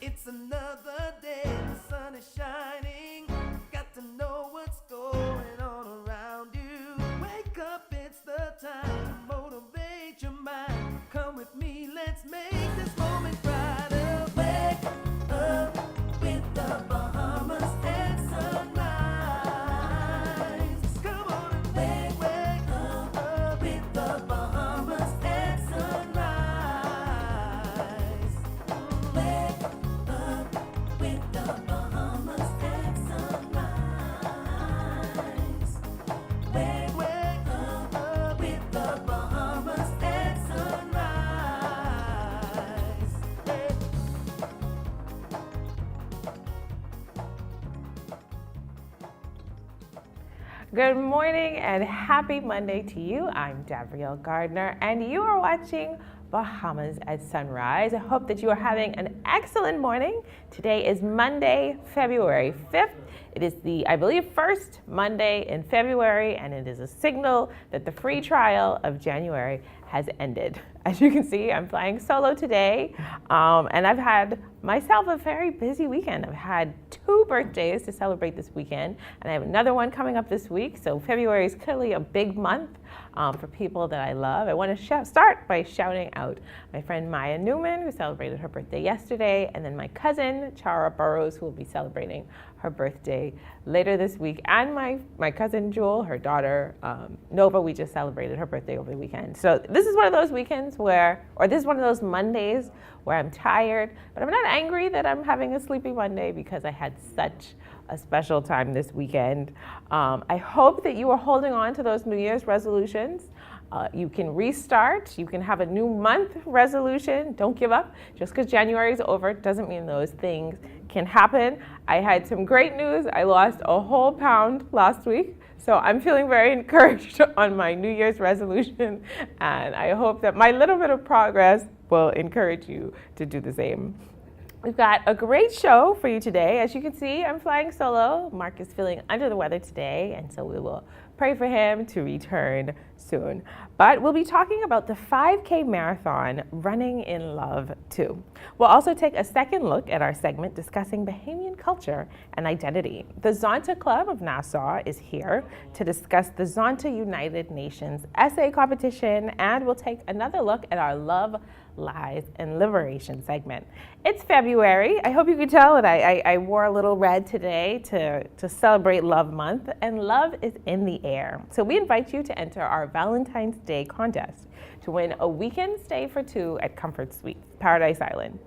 It's another day, the sun is shining. Got to know what's going on around you. Wake up, it's the time to motivate your mind. Come with me, let's make this moment brighter. Wake up with the Bahamas at sunrise. Come on and wake up with the Bahamas at sunrise. Wake up with the Bahamas at sunrise. Wake up with the Bahamas at sunrise. Good morning and happy Monday to you. I'm Gabrielle Gardner and you are watching Bahamas at Sunrise. I hope that you are having an excellent morning. Today is Monday, February 5th. It is the, I believe, first Monday in February, and it is a signal that the free trial of January has ended. As you can see, I'm flying solo today, and I've had myself a very busy weekend. I've had 2 birthdays to celebrate this weekend, and I have another one coming up this week. So February is clearly a big month for people that I love. I want to start by shouting out my friend Maya Newman, who celebrated her birthday yesterday, and then my cousin Chara Burrows, who will be celebrating her birthday later this week, and my cousin Jewel, her daughter Nova. We just celebrated her birthday over the weekend. So this is one of those weekends this is one of those Mondays where I'm tired, but I'm not angry that I'm having a sleepy Monday because I had such a special time this weekend. I hope that you are holding on to those New Year's resolutions. You can restart. You can have a new month resolution. Don't give up. Just because January is over doesn't mean those things can happen. I had some great news. I lost a whole pound last week. So I'm feeling very encouraged on my New Year's resolution. And I hope that my little bit of progress will encourage you to do the same. We've got a great show for you today. As you can see, I'm flying solo. Mark is feeling under the weather today, and so we will pray for him to return soon. But we'll be talking about the 5K marathon, Running in Love 2. We'll also take a second look at our segment discussing Bahamian culture and identity. The Zonta Club of Nassau is here to discuss the Zonta United Nations essay competition, and we'll take another look at our Love, Lies, and Liberation segment. It's February. I hope you can tell that I wore a little red today to celebrate Love Month, and love is in the air. So we invite you to enter our Valentine's Day contest to win a weekend stay for 2 at Comfort Suites, Paradise Island.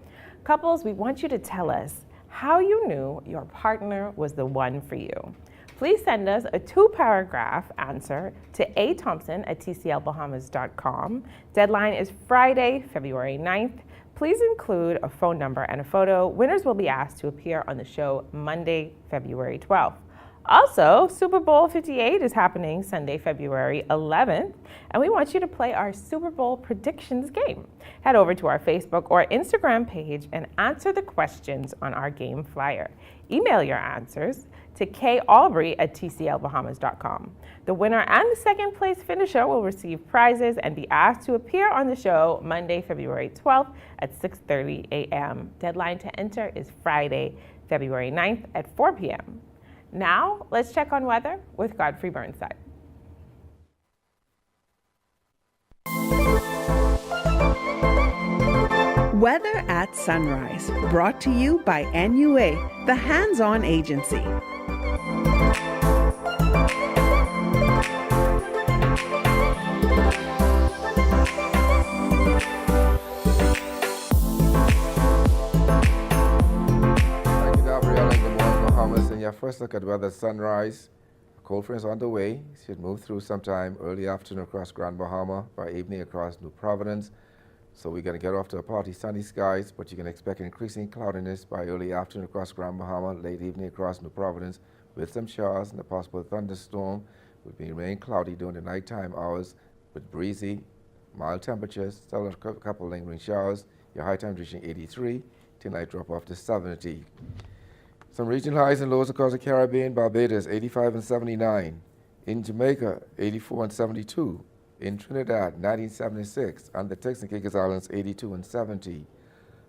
Couples, we want you to tell us how you knew your partner was the one for you. Please send us a 2-paragraph answer to athompson@tclbahamas.com. Deadline is Friday, February 9th. Please include a phone number and a photo. Winners will be asked to appear on the show Monday, February 12th. Also, Super Bowl 58 is happening Sunday, February 11th, and we want you to play our Super Bowl predictions game. Head over to our Facebook or Instagram page and answer the questions on our game flyer. Email your answers to kalbury@tclbahamas.com. The winner and the second place finisher will receive prizes and be asked to appear on the show Monday, February 12th at 6:30 a.m. Deadline to enter is Friday, February 9th at 4 p.m. Now, let's check on weather with Godfrey Burnside. Weather at Sunrise, brought to you by NUA, the hands-on agency. Your first look at weather at sunrise. A cold front is on the way. It should move through sometime early afternoon across Grand Bahama, by evening across New Providence. So we're going to get off to a partly sunny skies, but you can expect increasing cloudiness by early afternoon across Grand Bahama, late evening across New Providence, with some showers and a possible thunderstorm. It will remain cloudy during the nighttime hours with breezy, mild temperatures, still a couple lingering showers. Your high time reaching 83, tonight drop off to 70. Some regional highs and lows across the Caribbean: Barbados 85 and 79, in Jamaica 84 and 72, in Trinidad 1976, and the Turks and Caicos Islands 82 and 70.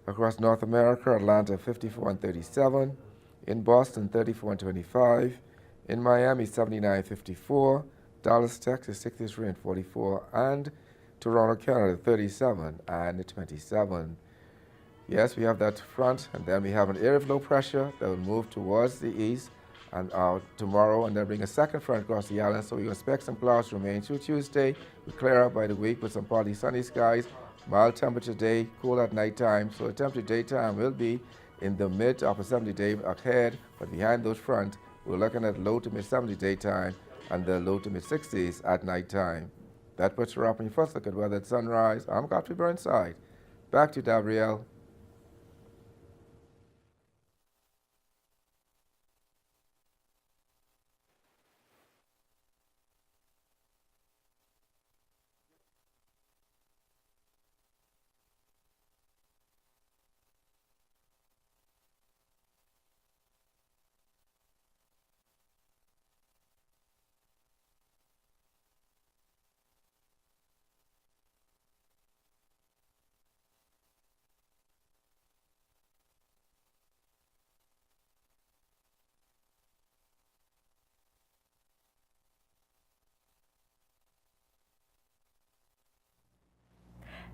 Across North America, Atlanta 54 and 37. In Boston 34 and 25. In Miami 79-54. Dallas, Texas 63 and 44. And Toronto, Canada 37 and 27. Yes, we have that front, and then we have an area of low pressure that will move towards the east and tomorrow, and then bring a second front across the island. So we expect some clouds to remain through Tuesday. We clear up by the week with some partly sunny skies, mild temperature day, cool at night time. So the temperature daytime will be in the mid to upper 70 day ahead, but behind those front, we're looking at low to mid 70 daytime and the low to mid 60s at night time. That puts you up on your first look at weather at sunrise. I'm Godfrey Burnside. Back to Gabrielle.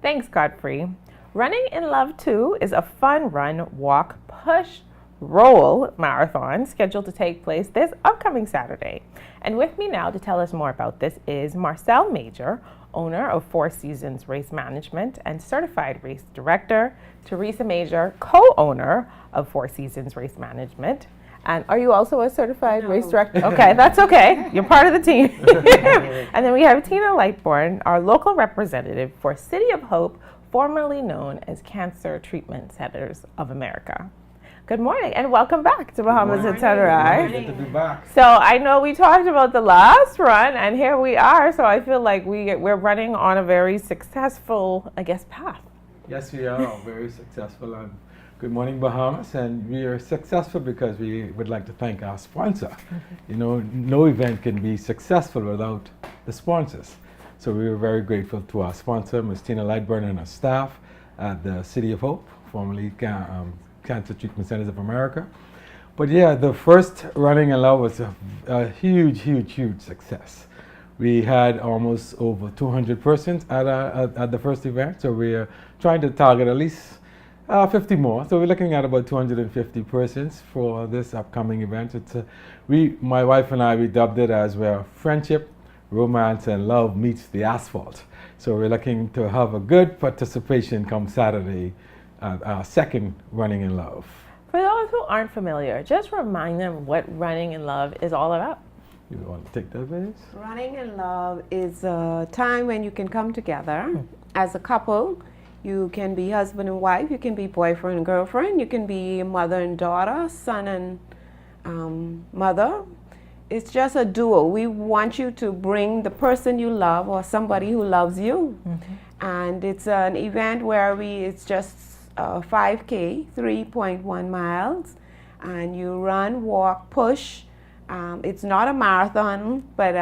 Thanks, Godfrey. Running in Love 2 is a fun run, walk, push, roll marathon scheduled to take place this upcoming Saturday. And with me now to tell us more about this is Marcel Major, owner of Four Seasons Race Management and certified race director, Teresa Major, co-owner of Four Seasons Race Management. And are you also a certified race director? Okay, that's okay. You're part of the team. And then we have Tina Lightbourne, our local representative for City of Hope, formerly known as Cancer Treatment Centers of America. Good morning and welcome back to Bahamas at Sunrise. Good to be back. So I know we talked about the last run and here we are. So I feel like we're running on a very successful, I guess, path. Yes, we are very successful. And good morning, Bahamas. And we are successful because we would like to thank our sponsor. You know, no event can be successful without the sponsors. So we were very grateful to our sponsor, Ms. Tina Lightbourne, and her staff at the City of Hope, formerly Cancer Treatment Centers of America. But yeah, the first Running in Love was a huge success. We had almost over 200 persons at the first event, so we're trying to target at least 50 more. So we're looking at about 250 persons for this upcoming event. It's my wife and I, we dubbed it as where friendship, romance, and love meets the asphalt. So we're looking to have a good participation come Saturday at our second Running in Love. For those who aren't familiar, just remind them what Running in Love is all about. You want to take that, Vince? Running in Love is a time when you can come together as a couple. You can be husband and wife, you can be boyfriend and girlfriend, you can be mother and daughter, son and mother. It's just a duo. We want you to bring the person you love or somebody who loves you. Mm-hmm. And it's an event where it's just 5K, 3.1 miles, and you run, walk, push. It's not a marathon, but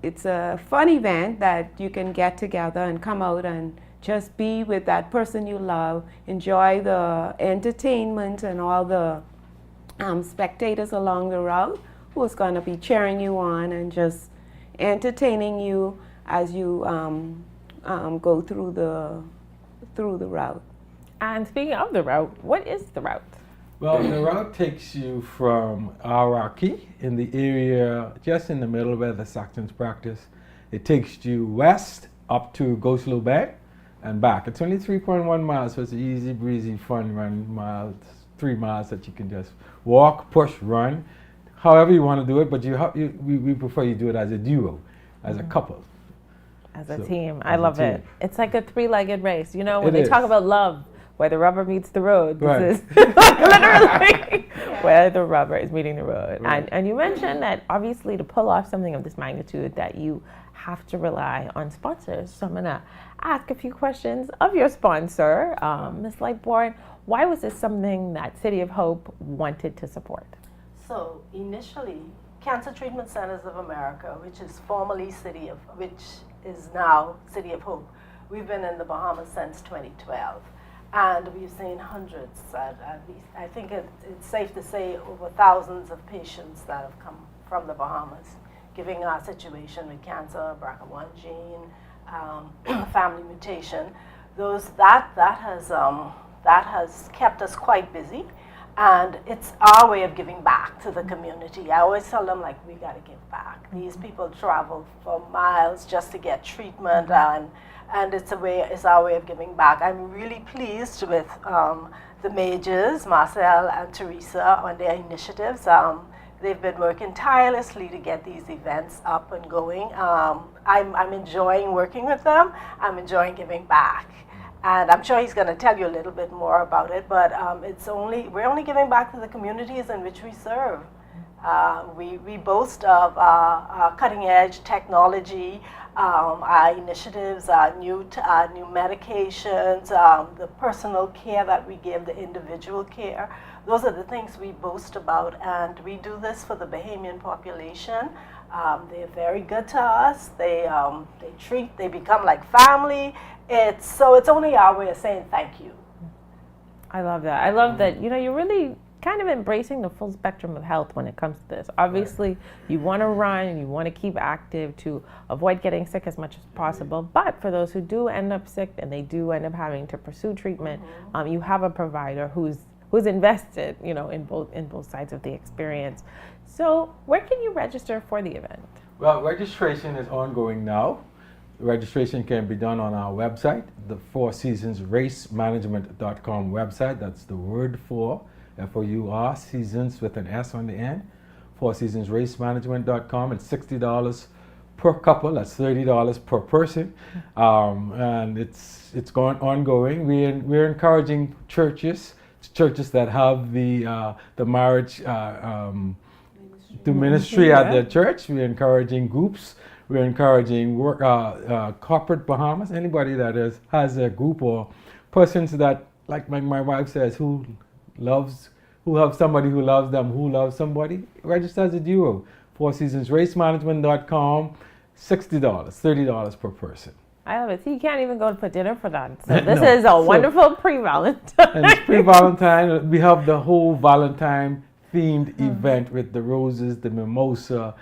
it's a fun event that you can get together and come out and just be with that person you love, enjoy the entertainment and all the spectators along the route who's going to be cheering you on and just entertaining you as you go through the route. And speaking of the route, what is the route? Well, the route takes you from Araki in the area just in the middle where the Saxons practice. It takes you west up to Goslow Bay and back. It's only 3.1 miles, so it's an easy, breezy, fun run, 3 miles that you can just walk, push, run, however you want to do it, but we prefer you do it as a duo, as a couple. As a team. I love it. It's like a three-legged race. You know, when they talk about love, where the rubber meets the road, this is literally where the rubber is meeting the road. Right. And you mentioned that obviously to pull off something of this magnitude that you have to rely on sponsors. So I'm gonna ask a few questions of your sponsor, Ms. Lightbourne. Why was this something that City of Hope wanted to support? So initially, Cancer Treatment Centers of America, which is now City of Hope, we've been in the Bahamas since 2012. And we've seen hundreds, at least. I think it's safe to say over thousands of patients that have come from the Bahamas, given our situation with cancer, BRCA1 gene, family mutation. That has kept us quite busy, and it's our way of giving back to the community. I always tell them, like, we got to give back. These people travel for miles just to get treatment, and it's our way of giving back. I'm really pleased with the majors, Marcel and Teresa, on their initiatives. They've been working tirelessly to get these events up and going. I'm enjoying working with them. I'm enjoying giving back. And I'm sure he's going to tell you a little bit more about it, but we're only giving back to the communities in which we serve. We boast of cutting edge technology, our initiatives, new medications, the personal care that we give, the individual care. Those are the things we boast about, and we do this for the Bahamian population. They're very good to us. They become like family. It's only our way of saying thank you. I love that. I love that, you're really kind of embracing the full spectrum of health when it comes to this. Obviously, you want to run and you want to keep active to avoid getting sick as much as possible. But for those who do end up sick and they do end up having to pursue treatment, you have a provider who's invested, in both sides of the experience. So where can you register for the event? Well, registration is ongoing now. Registration can be done on our website, the Four Seasons Racemanagement.com website. That's the word for, F-O-U-R, seasons with an S on the end. Four Seasons Racemanagement.com. It's $60 per couple. That's $30 per person, and it's going ongoing. We're encouraging churches that have the marriage the ministry at their church. We're encouraging groups. We're encouraging corporate Bahamas, anybody that has a group or persons that, like my wife says, who have somebody who loves them, who loves somebody, register as a duo. Four Seasons Racemanagement.com, $60, $30 per person. I love it. So you can't even go for dinner for that. So this is a wonderful pre-Valentine. And it's pre-Valentine. We have the whole Valentine themed event with the roses, the mimosa,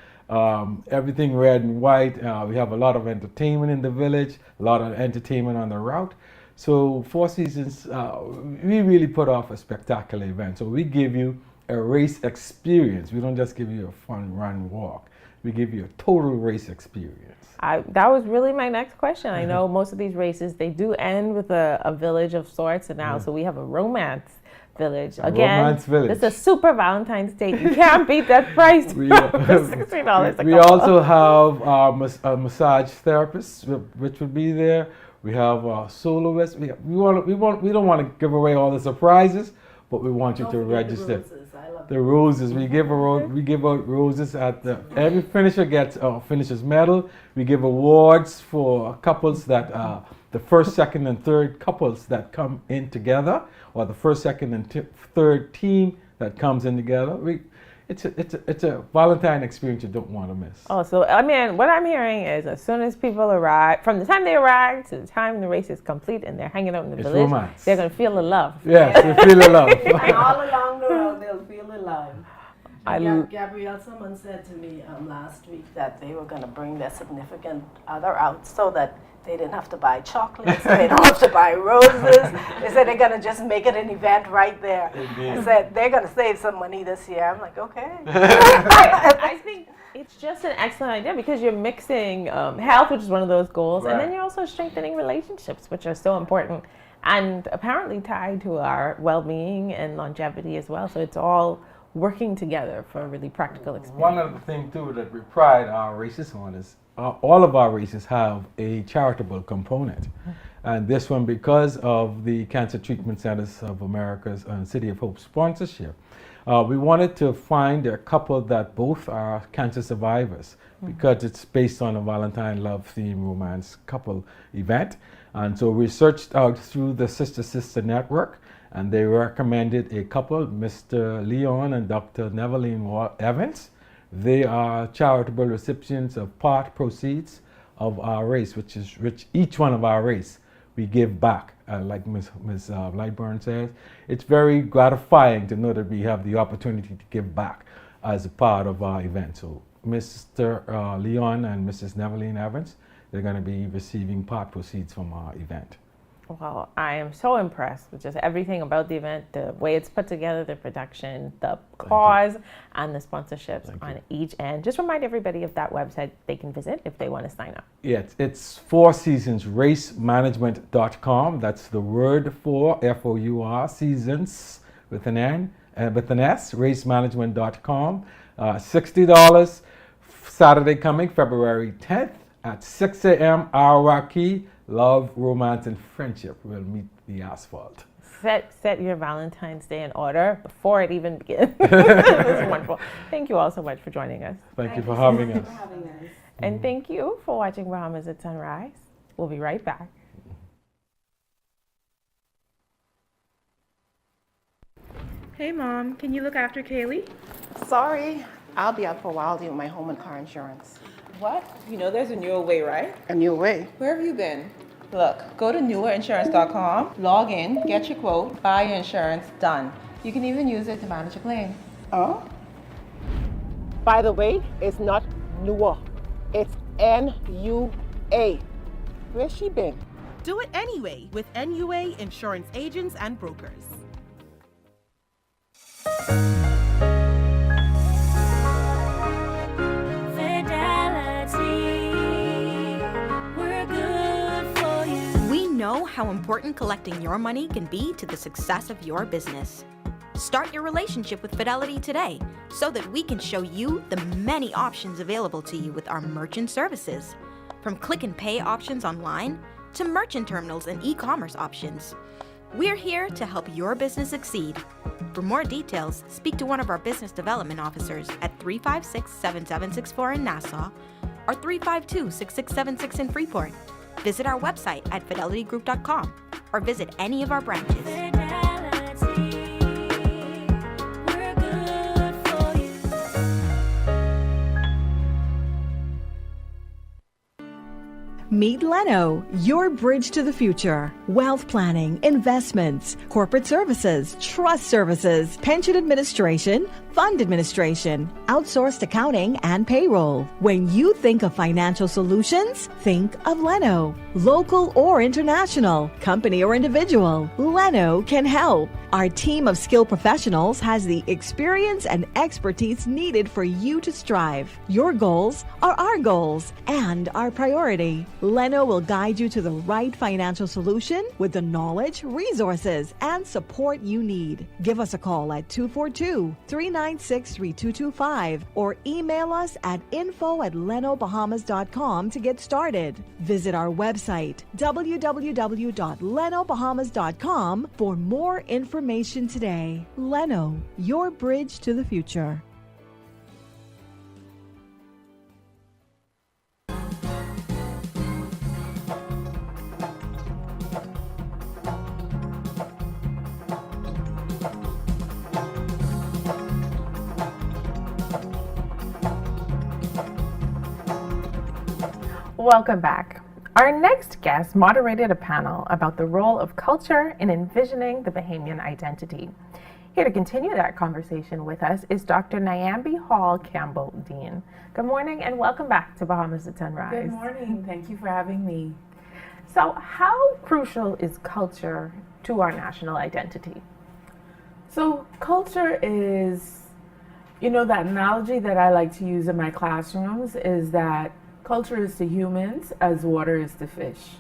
everything red and white. We have a lot of entertainment in the village, a lot of entertainment on the route. So Four Seasons, we really put off a spectacular event. So we give you a race experience. We don't just give you a fun run walk. We give you a total race experience. That was really my next question. I know most of these races, they do end with a village of sorts, and now so we have a romance village. Again, romance village. It's a super Valentine's Day. You can't beat that price. $60 We also have a massage therapist, which would be there. We have soloists. We don't want to give away all the surprises, but we want you to register. The roses. We give out roses at every finisher gets finisher's medal. We give awards for couples that the first, second, and third couples that come in together, or the first, second, and third team that comes in together. It's a Valentine experience you don't want to miss. Oh, so I mean, what I'm hearing is as soon as people arrive, from the time they arrive to the time the race is complete and they're hanging out in the village, romance. They're going to feel the love. Yes, they feel the love. And all along the road, they'll feel the love. Gabrielle, someone said to me last week that they were going to bring their significant other out so that they didn't have to buy chocolates, they don't have to buy roses. They said they're going to just make it an event right there. I said they're going to save some money this year. I'm like, okay. I think it's just an excellent idea because you're mixing health, which is one of those goals, and then you're also strengthening relationships, which are so important and apparently tied to our well-being and longevity as well. So it's all working together for a really practical experience. One of the things too that we pride our races on is all of our races have a charitable component. And this one, because of the Cancer Treatment Centers of America's City of Hope sponsorship, we wanted to find a couple that both are cancer survivors because it's based on a Valentine love theme romance couple event. And so we searched out through the Sister Network, and they recommended a couple, Mr. Leon and Dr. Neveline Evans. They are charitable recipients of part proceeds of our race, which each one of our race we give back. Like Ms. Lightburn says, it's very gratifying to know that we have the opportunity to give back as a part of our event. So Mr. Leon and Mrs. Neveline Evans, they're going to be receiving part proceeds from our event. Well, I am so impressed with just everything about the event, the way it's put together, the production, the cause, and the sponsorships on each end. Just remind everybody of that website they can visit if they want to sign up. Yeah, it's Four Seasons racemanagement.com. That's the word for F-O-U-R, seasons with an N, with an S, racemanagement.com. $60 Saturday coming, February 10th at 6 a.m. Arawaki. Love, romance, and friendship will meet the asphalt. Set your Valentine's Day in order before it even begins. This is wonderful. Thank you all so much for joining us. Thank you for having us. And thank you for watching Bahamas at Sunrise. We'll be right back. Hey Mom, can you look after Kaylee? Sorry, I'll be out for a while doing my home and car insurance. What? You know there's a newer way, right? A new way? Where have you been? Look, go to newerinsurance.com, log in, get your quote, buy your insurance, done. You can even use it to manage a claim. Oh? By the way, it's not newer. It's N-U-A. Where's she been? Do it anyway with NUA Insurance Agents and Brokers. Know how important collecting your money can be to the success of your business. Start your relationship with Fidelity today so that we can show you the many options available to you with our merchant services. From click and pay options online to merchant terminals and e-commerce options. We're here to help your business succeed. For more details, speak to one of our business development officers at 356-7764 in Nassau or 352-6676 in Freeport. Visit our website at fidelitygroup.com or visit any of our branches. Meet Leno, your bridge to the future. Wealth planning, investments, corporate services, trust services, pension administration, fund administration, outsourced accounting, and payroll. When you think of financial solutions, think of Leno. Local or international, company or individual, Leno can help. Our team of skilled professionals has the experience and expertise needed for you to strive. Your goals are our goals and our priority. Leno will guide you to the right financial solution with the knowledge, resources, and support you need. Give us a call at 242-396-3225 or email us at info@lenobahamas.com to get started. Visit our website, www.lenobahamas.com, for more information today. Leno, your bridge to the future. Welcome back. Our next guest moderated a panel about the role of culture in envisioning the Bahamian identity. Here to continue that conversation with us is Dr. Niambi Hall Campbell, Dean. Good morning and welcome back to Bahamas at Sunrise. Good morning. Thank you for having me. So how crucial is culture to our national identity? So culture is, that analogy that I like to use in my classrooms is that culture is to humans as water is to fish.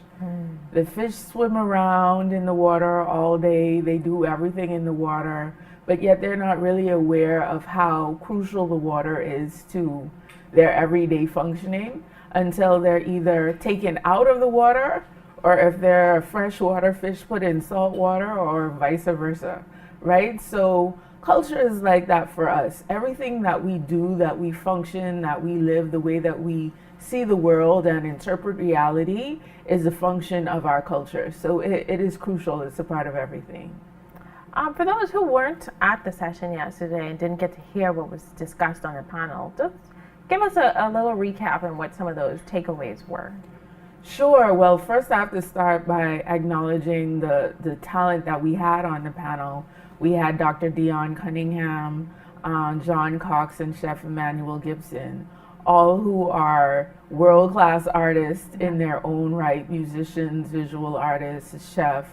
The fish swim around in the water all day. They do everything in the water, but yet they're not really aware of how crucial the water is to their everyday functioning until they're either taken out of the water or if they're a freshwater fish put in salt water or vice versa, right? So culture is like that for us. Everything that we do, that we function, that we live, the way that we see the world and interpret reality is a function of our culture. So it is crucial. It's a part of everything. For those who weren't at the session yesterday and didn't get to hear what was discussed on the panel, just give us a little recap on what some of those takeaways were. Sure. Well, first I have to start by acknowledging the talent that we had on the panel. We had Dr. Dion Cunningham, John Cox, and Chef Emmanuel Gibson, all who are world-class artists in their own right, musicians, visual artists, chef.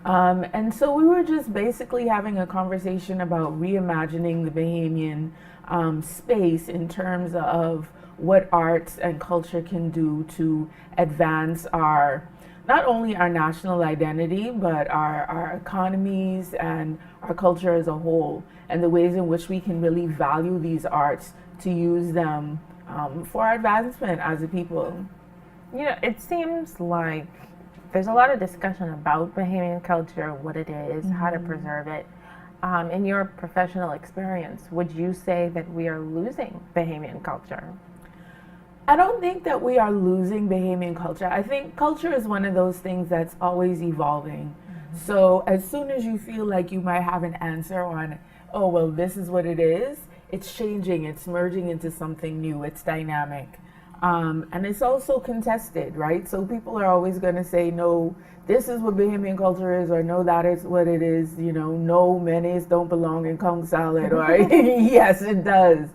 And so we were just basically having a conversation about reimagining the Bahamian space in terms of what arts and culture can do to advance not only our national identity, but our economies and our culture as a whole, and the ways in which we can really value these arts to use them for our advancement as a people. You know, it seems like there's a lot of discussion about Bahamian culture, what it is, how to preserve it. In your professional experience, would you say that we are losing Bahamian culture? I don't think that we are losing Bahamian culture. I think culture is one of those things that's always evolving. So as soon as you feel like you might have an answer on, oh, well, this is what it is, it's changing, it's merging into something new, it's dynamic. And it's also contested, right? So people are always going to say, no, this is what Bahamian culture is, or no, that is what it is. You know, no, mayonnaise don't belong in conch salad, or yes, it does.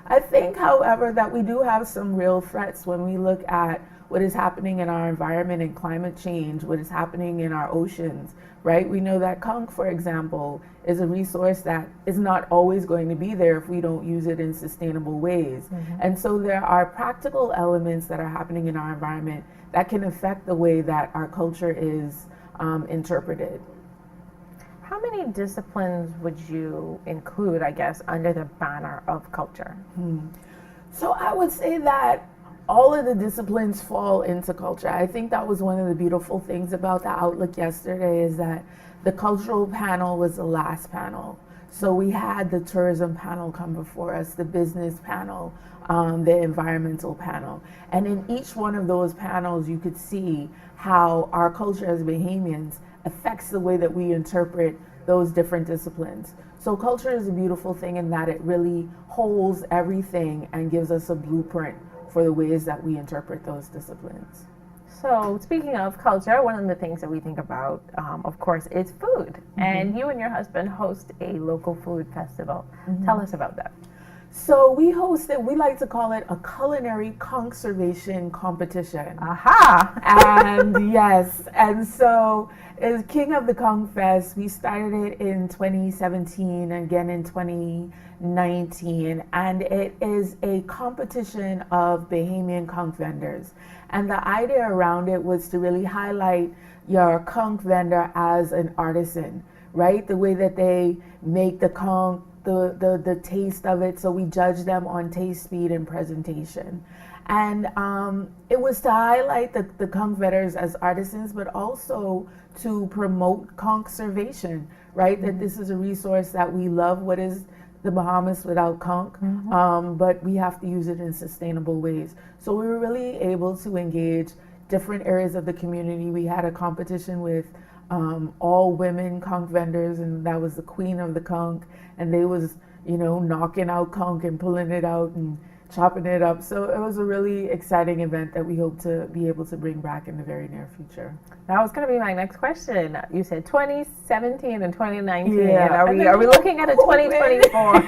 I think, however, that we do have some real threats when we look at what is happening in our environment and climate change, what is happening in our oceans, right? We know that conch, for example, is a resource that is not always going to be there if we don't use it in sustainable ways. And so there are practical elements that are happening in our environment that can affect the way that our culture is interpreted. How many disciplines would you include, I guess, under the banner of culture? So I would say that all of the disciplines fall into culture. I think that was one of the beautiful things about the Outlook yesterday, is that the cultural panel was the last panel. So we had the tourism panel come before us, the business panel, the environmental panel. And in each one of those panels, you could see how our culture as Bahamians affects the way that we interpret those different disciplines. So culture is a beautiful thing in that it really holds everything and gives us a blueprint for the ways that we interpret those disciplines. So speaking of culture, one of the things that we think about, of course, is food. And you and your husband host a local food festival. Tell us about that. So we like to call it a culinary conservation competition. Aha! And yes, and so as King of the Conch Fest, we started it in 2017, again in 2019, and it is a competition of Bahamian conch vendors. And the idea around it was to really highlight your conch vendor as an artisan, right? The way that they make the conch, the taste of it. So we judge them on taste, speed, and presentation. And it was to highlight the conch vendors as artisans, but also to promote conservation, right? That this is a resource that we love. What is the Bahamas without conch? But we have to use it in sustainable ways. So we were really able to engage different areas of the community. We had a competition with all women conch vendors, and that was the queen of the conch, and they was, you know, knocking out conch and pulling it out and chopping it up. So it was a really exciting event that we hope to be able to bring back in the very near future. That was going to be my next question. You said 2017 and 2019. Yeah. Are we looking at a 2024?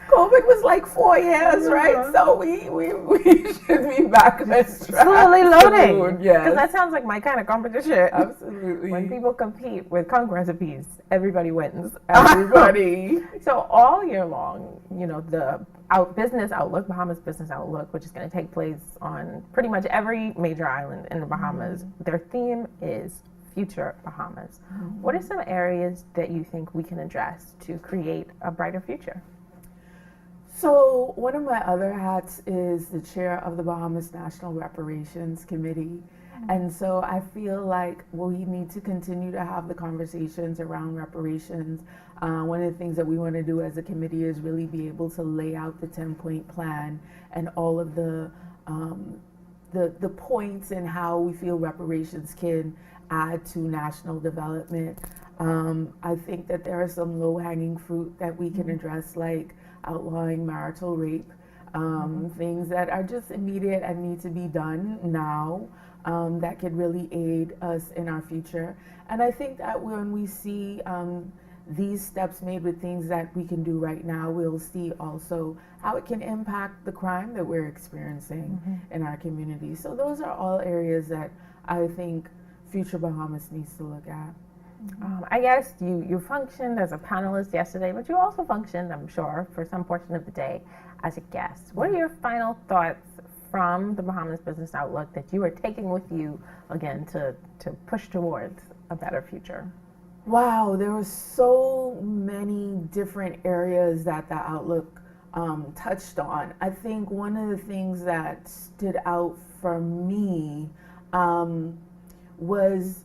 COVID was like 4 years, right? So we should be back on track. Slowly loading. Yes. Because that sounds like my kind of competition. Absolutely. When people compete with conch recipes, everybody wins. Everybody. So all year long, you know, the business outlook, Bahamas Business Outlook, which is going to take place on pretty much every major island in the Bahamas, their theme is Future Bahamas. What are some areas that you think we can address to create a brighter future? So one of my other hats is the chair of the Bahamas National Reparations Committee. And so I feel like we need to continue to have the conversations around reparations. One of the things that we want to do as a committee is really be able to lay out the 10-point plan and all of the points and how we feel reparations can add to national development. I think that there are some low-hanging fruit that we can address, like outlawing marital rape. things that are just immediate and need to be done now, that could really aid us in our future. And I think that when we see these steps made with things that we can do right now, we'll see also how it can impact the crime that we're experiencing in our community. So those are all areas that I think Future Bahamas needs to look at. I guess you functioned as a panelist yesterday, but you also functioned, I'm sure, for some portion of the day as a guest. What are your final thoughts from the Bahamas Business Outlook that you are taking with you, again, to push towards a better future? Wow, there were so many different areas that the Outlook touched on. I think one of the things that stood out for me was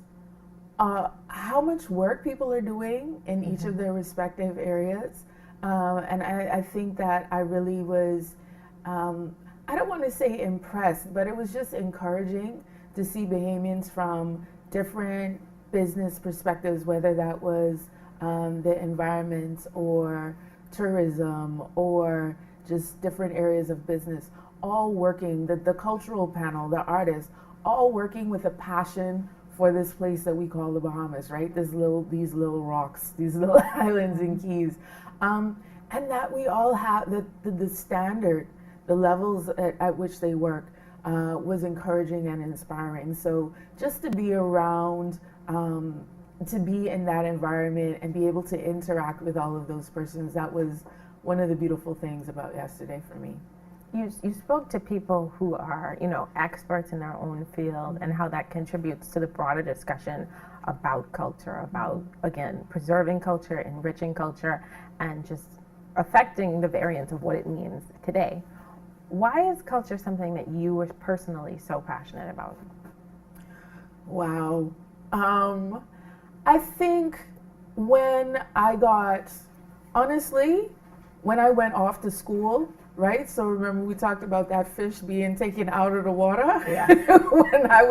how much work people are doing in each of their respective areas. And I think that I really was, I don't want to say impressed, but it was just encouraging to see Bahamians from different business perspectives, whether that was the environment or tourism or just different areas of business, all working, the cultural panel, the artists, all working with a passion for this place that we call the Bahamas, right? These little rocks, these little islands and keys. And that we all have the standard, the levels at which they work was encouraging and inspiring. So just to be around, to be in that environment and be able to interact with all of those persons, that was one of the beautiful things about yesterday for me. You spoke to people who are, experts in their own field and how that contributes to the broader discussion about culture, about, again, preserving culture, enriching culture, and just affecting the variance of what it means today. Why is culture something that you were personally so passionate about? Wow. I think when I went off to school, right? So remember we talked about that fish being taken out of the water? Yeah. When I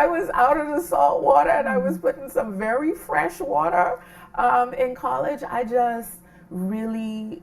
was out of the salt water and I was put in some very fresh water in college, I just really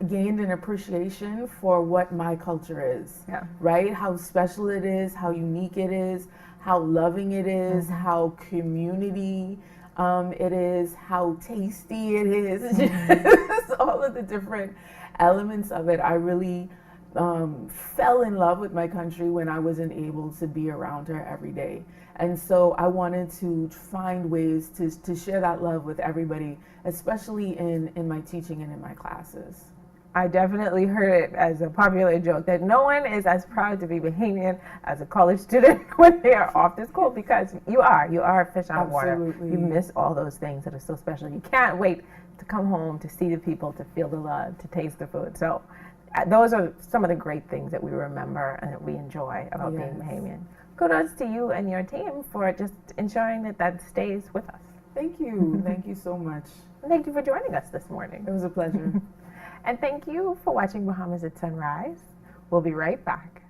gained an appreciation for what my culture is, right? How special it is, how unique it is, how loving it is, how community it is, how tasty it is, just all of the different elements of it. I really fell in love with my country when I wasn't able to be around her every day. And so I wanted to find ways to share that love with everybody, especially in my teaching and in my classes. I definitely heard it as a popular joke that no one is as proud to be Bahamian as a college student when they are off to school, because you are a fish out of water. You miss all those things that are so special. You can't wait to come home, to see the people, to feel the love, to taste the food. So those are some of the great things that we remember and that we enjoy about being Bahamian. Kudos to you and your team for just ensuring that stays with us. Thank you. Thank you so much. And thank you for joining us this morning. It was a pleasure. And thank you for watching Bahamas at Sunrise. We'll be right back.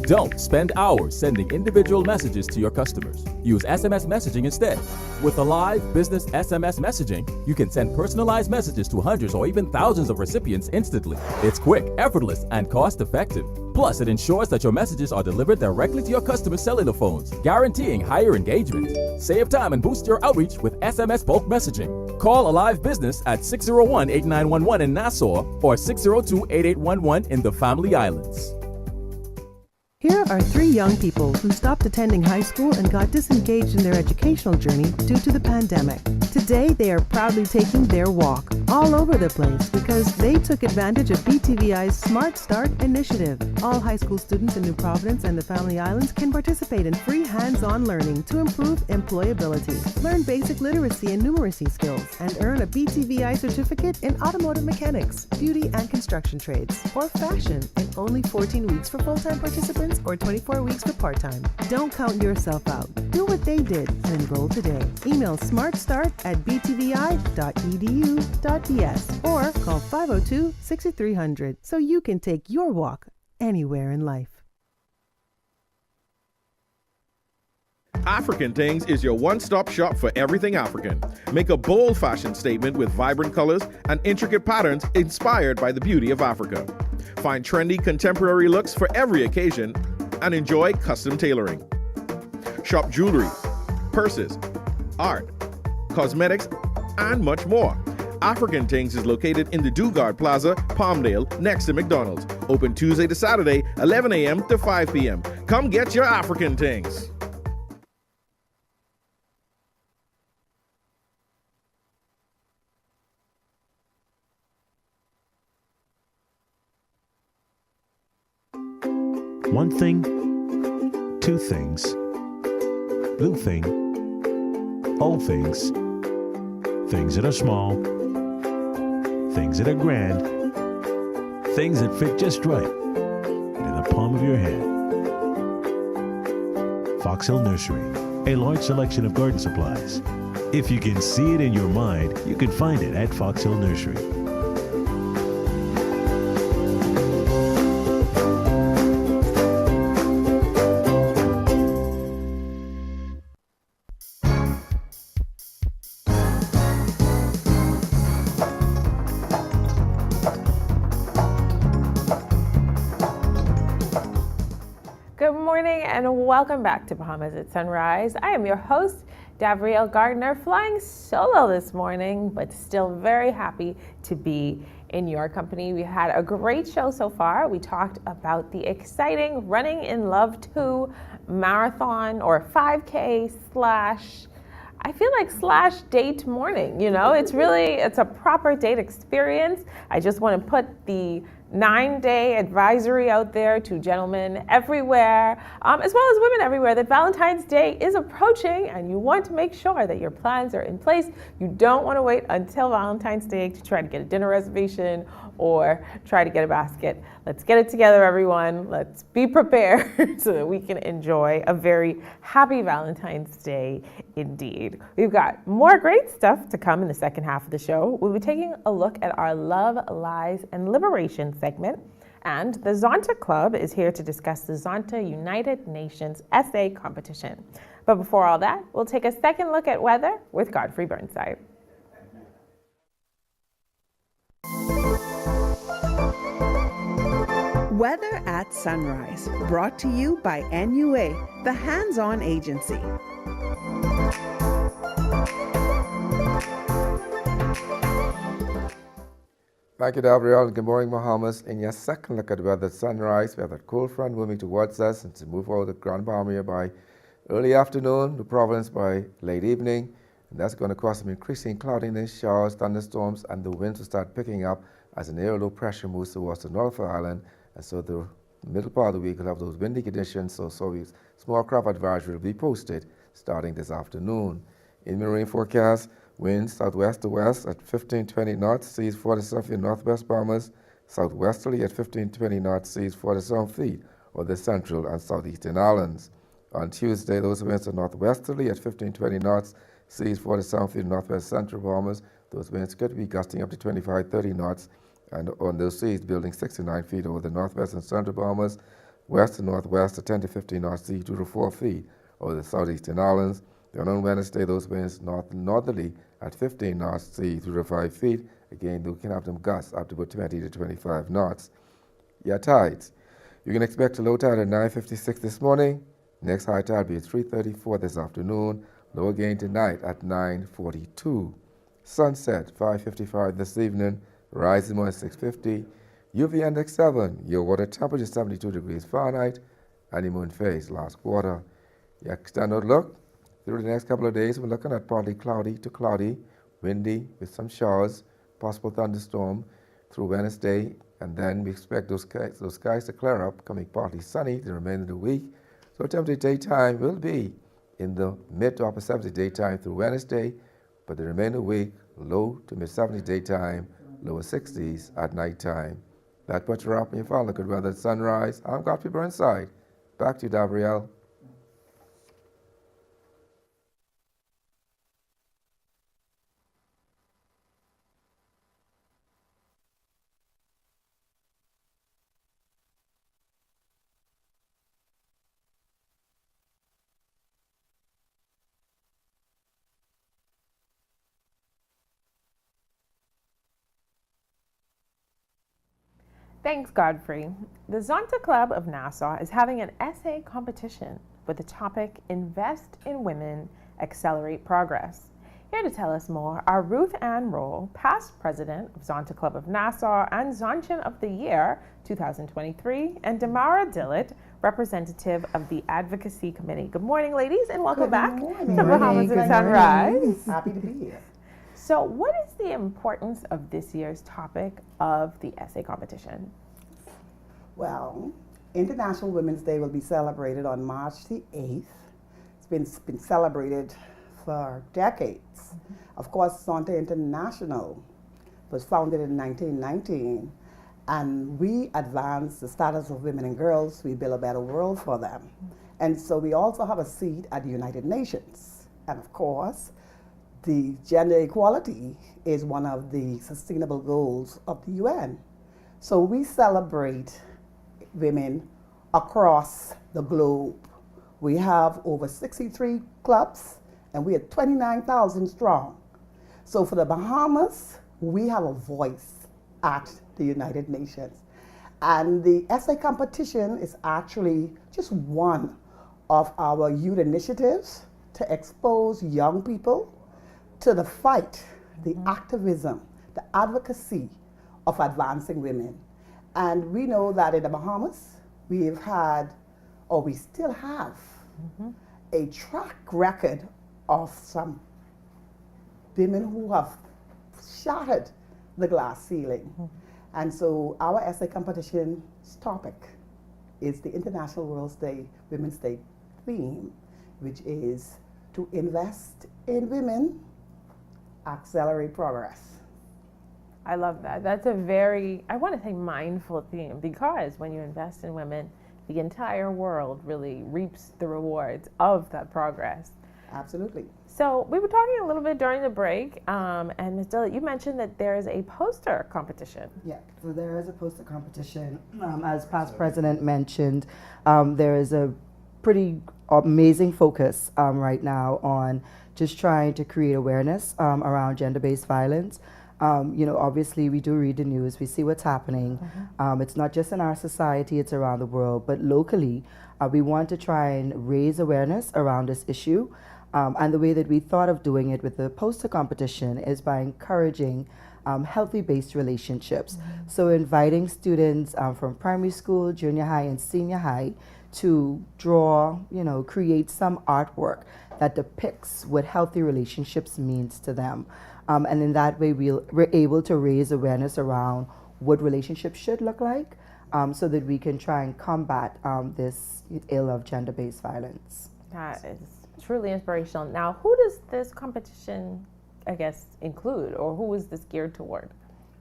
Don't spend hours sending individual messages to your customers. Use SMS messaging instead. With Alive Business SMS messaging, you can send personalized messages to hundreds or even thousands of recipients instantly. It's quick, effortless, and cost-effective. Plus, it ensures that your messages are delivered directly to your customers' cellular phones, guaranteeing higher engagement. Save time and boost your outreach with SMS bulk messaging. Call Alive Business at 601-8911 in Nassau or 602-8811 in the Family Islands. Here are three young people who stopped attending high school and got disengaged in their educational journey due to the pandemic. Today, they are proudly taking their walk all over the place because they took advantage of BTVI's Smart Start initiative. All high school students in New Providence and the Family Islands can participate in free hands-on learning to improve employability, learn basic literacy and numeracy skills, and earn a BTVI certificate in automotive mechanics, beauty and construction trades, or fashion in only 14 weeks for full-time participants or 24 weeks for part-time. Don't count yourself out. Do what they did and enroll today. Email smartstart@btvi.edu.ds or call 502-6300 so you can take your walk anywhere in life. African Things is your one-stop shop for everything African. Make a bold fashion statement with vibrant colors and intricate patterns inspired by the beauty of Africa. Find trendy contemporary looks for every occasion and enjoy custom tailoring. Shop jewelry, purses, art, cosmetics, and much more. African Things is located in the Dugard Plaza, Palmdale, next to McDonald's. Open Tuesday to Saturday, 11 a.m. to 5 p.m. Come get your African Things. One thing, two things, blue thing, old things, things that are small, things that are grand, things that fit just right in the palm of your hand. Fox Hill Nursery, a large selection of garden supplies. If you can see it in your mind, you can find it at Fox Hill Nursery. Good morning and welcome back to Bahamas at Sunrise. I am your host, Davriel Gardner, flying solo this morning, but still very happy to be in your company. We had a great show so far. We talked about the exciting Running in Love 2 marathon or 5K slash, I feel like slash date morning, you know? It's a proper date experience. I just want to put the 9-day advisory out there to gentlemen everywhere, as well as women everywhere, that Valentine's Day is approaching and you want to make sure that your plans are in place. You don't want to wait until Valentine's Day to try to get a dinner reservation or try to get a basket. Let's get it together, everyone. Let's be prepared so that we can enjoy a very happy Valentine's Day indeed. We've got more great stuff to come in the second half of the show. We'll be taking a look at our Love, Lies, and Liberation segment. And the Zonta Club is here to discuss the Zonta United Nations essay competition. But before all that, we'll take a second look at weather with Godfrey Burnside. Weather at Sunrise, brought to you by NUA, the hands-on agency. Thank you, Gabrielle. Good morning, Bahamas. In your second look at weather at Sunrise, we have that cold front moving towards us and to move over the Grand Bahamian by early afternoon, the Providence by late evening. And that's going to cause some increasing cloudiness, showers, thunderstorms, and the winds will start picking up as an air low pressure moves towards the North Island. And so the middle part of the week will have those windy conditions, so small craft advisory will be posted starting this afternoon. In marine forecast, winds southwest to west at 15-20 knots, seas 47 feet northwest Bahamas, southwesterly at 15-20 knots, seas 47 feet over the central and southeastern islands. On Tuesday, those winds are northwesterly at 15-20 knots, seas 47 feet northwest central Bahamas. Those winds could be gusting up to 25-30 knots, and on those seas building 69 feet over the northwest and central Bahamas, west and northwest at 10 to 15 knots, sea 2 to 4 feet over the southeastern islands. Then on Wednesday, those winds northerly at 15 knots, sea 3 to 5 feet. Again, you can have them gusts up to about 20 to 25 knots. Your tides. You can expect a low tide at 9:56 this morning. Next high tide will be at 3:34 this afternoon. Low again tonight at 9:42. Sunset 5:55 this evening. Rising more at 6:50. UV index 7. Your water temperature 72 degrees Fahrenheit. Honeymoon phase last quarter. Your standard look. Through the next couple of days, we're looking at partly cloudy to cloudy, windy with some showers, possible thunderstorm through Wednesday, and then we expect those skies to clear up, coming partly sunny the remainder of the week. So temperature daytime will be in the mid to upper 70s daytime through Wednesday, but the remainder of the week, low to mid 70s daytime, lower 60s at nighttime. That puts you up in your final look at weather at Sunrise. I'm Godfrey Burnside. Back to you, Gabrielle. Thanks, Godfrey. The Zonta Club of Nassau is having an essay competition with the topic Invest in Women, Accelerate Progress. Here to tell us more are Ruth Ann Roll, past president of Zonta Club of Nassau and Zontian of the Year 2023, and Damara Dillett, representative of the Advocacy Committee. Good morning, ladies, and welcome back to Bahamas at Sunrise. Happy to be here. So what is the importance of this year's topic of the essay competition? Well, International Women's Day will be celebrated on March the 8th. It's been celebrated for decades. Of course, Zonta International was founded in 1919, and we advance the status of women and girls. We build a better world for them. And so we also have a seat at the United Nations. And of course, the gender equality is one of the sustainable goals of the UN. So we celebrate women across the globe. We have over 63 clubs, and we are 29,000 strong. So for the Bahamas, we have a voice at the United Nations. And the essay competition is actually just one of our youth initiatives to expose young people to the fight, the activism, the advocacy of advancing women. And we know that in the Bahamas, we've had, or we still have, a track record of some women who have shattered the glass ceiling. And so our essay competition's topic is the International Women's Day theme, which is to invest in women, accelerate progress. I love that. That's a very, I want to say mindful theme, because when you invest in women, the entire world really reaps the rewards of that progress. Absolutely. So we were talking a little bit during the break, and Ms. Dillett, you mentioned that there is a poster competition. Yeah, so there is a poster competition. As past president mentioned, there is a pretty amazing focus right now on just trying to create awareness around gender-based violence. Obviously we do read the news, we see what's happening. It's not just in our society, it's around the world, but locally we want to try and raise awareness around this issue. And the way that we thought of doing it with the poster competition is by encouraging healthy-based relationships. So inviting students from primary school, junior high, and senior high to draw, create some artwork that depicts what healthy relationships means to them. And in that way, we're able to raise awareness around what relationships should look like, so that we can try and combat this ill of gender-based violence. That is truly inspirational. Now, who does this competition, I guess, include, or who is this geared toward?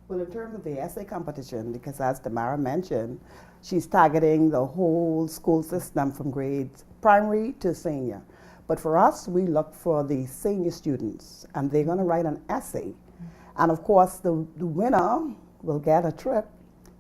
Well, in terms of the essay competition, because as Tamara mentioned, she's targeting the whole school system from grades primary to senior. But for us, we look for the senior students, and they're going to write an essay. And of course, the winner will get a trip